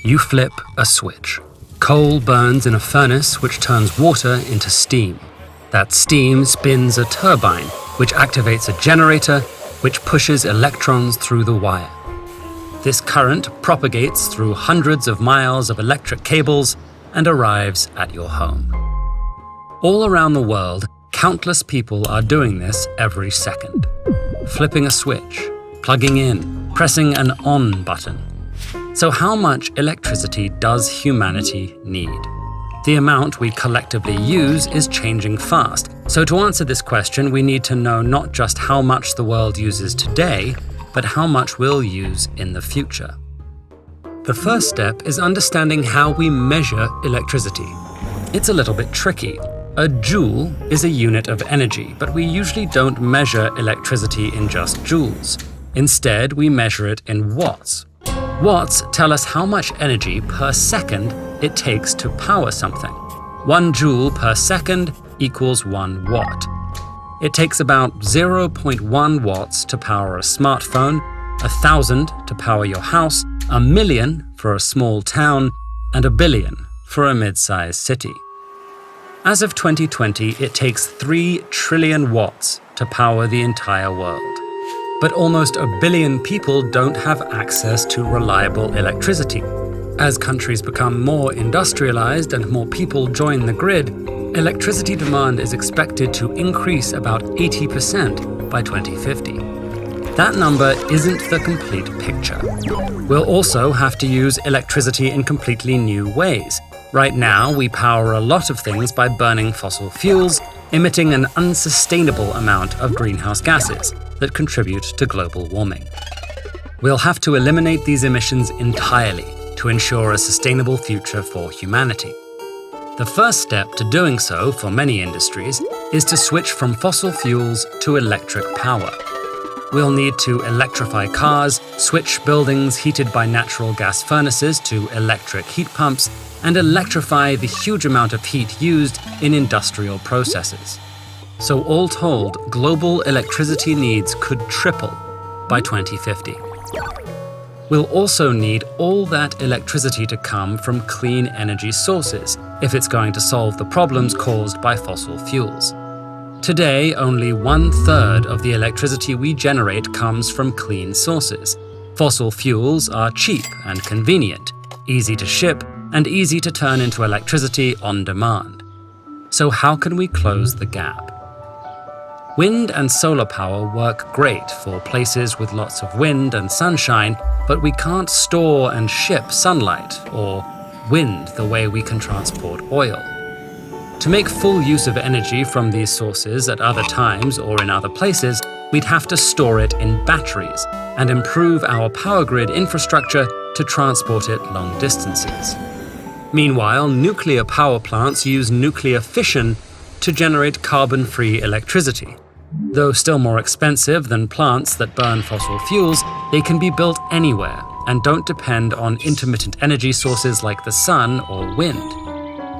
You flip a switch. Coal burns in a furnace which turns water into steam. That steam spins a turbine, which activates a generator, which pushes electrons through the wire. This current propagates through hundreds of miles of electric cables and arrives at your home. All around the world, countless people are doing this every second. Flipping a switch, plugging in, pressing an on button. So how much electricity does humanity need? The amount we collectively use is changing fast. So to answer this question, we need to know not just how much the world uses today, but how much we'll use in the future. The first step is understanding how we measure electricity. It's a little bit tricky. A joule is a unit of energy, but we usually don't measure electricity in just joules. Instead, we measure it in watts. Watts tell us how much energy per second it takes to power something. 1 joule per second equals 1 watt. It takes about 0.1 watts to power a smartphone, 1,000 to power your house, 1,000,000 for a small town, and 1 billion for a mid-sized city. As of 2020, it takes 3 trillion watts to power the entire world. But almost 1 billion people don't have access to reliable electricity. As countries become more industrialized and more people join the grid, electricity demand is expected to increase about 80% by 2050. That number isn't the complete picture. We'll also have to use electricity in completely new ways. Right now, we power a lot of things by burning fossil fuels, emitting an unsustainable amount of greenhouse gases that contribute to global warming. We'll have to eliminate these emissions entirely to ensure a sustainable future for humanity. The first step to doing so for many industries is to switch from fossil fuels to electric power. We'll need to electrify cars, switch buildings heated by natural gas furnaces to electric heat pumps, and electrify the huge amount of heat used in industrial processes. So all told, global electricity needs could triple by 2050. We'll also need all that electricity to come from clean energy sources if it's going to solve the problems caused by fossil fuels. Today, only 1/3 of the electricity we generate comes from clean sources. Fossil fuels are cheap and convenient, easy to ship, and easy to turn into electricity on demand. So how can we close the gap? Wind and solar power work great for places with lots of wind and sunshine, but we can't store and ship sunlight or wind the way we can transport oil. To make full use of energy from these sources at other times or in other places, we'd have to store it in batteries and improve our power grid infrastructure to transport it long distances. Meanwhile, nuclear power plants use nuclear fission to generate carbon-free electricity. Though still more expensive than plants that burn fossil fuels, they can be built anywhere and don't depend on intermittent energy sources like the sun or wind.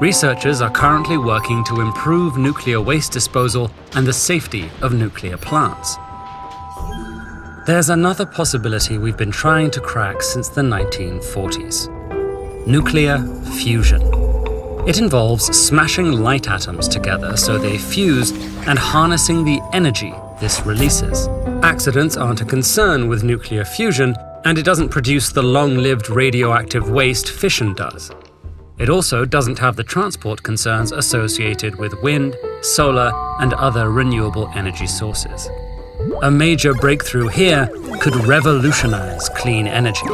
Researchers are currently working to improve nuclear waste disposal and the safety of nuclear plants. There's another possibility we've been trying to crack since the 1940s. Nuclear fusion. It involves smashing light atoms together so they fuse and harnessing the energy this releases. Accidents aren't a concern with nuclear fusion, and it doesn't produce the long-lived radioactive waste fission does. It also doesn't have the transport concerns associated with wind, solar, and other renewable energy sources. A major breakthrough here could revolutionize clean energy.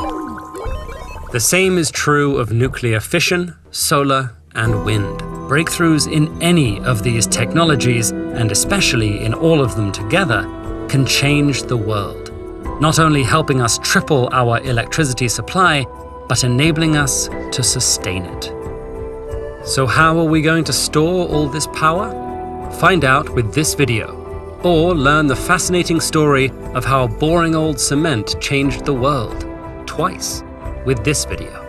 The same is true of nuclear fission, solar, and wind. Breakthroughs in any of these technologies, and especially in all of them together, can change the world, not only helping us triple our electricity supply, but enabling us to sustain it. So how are we going to store all this power? Find out with this video, or learn the fascinating story of how boring old cement changed the world twice with this video.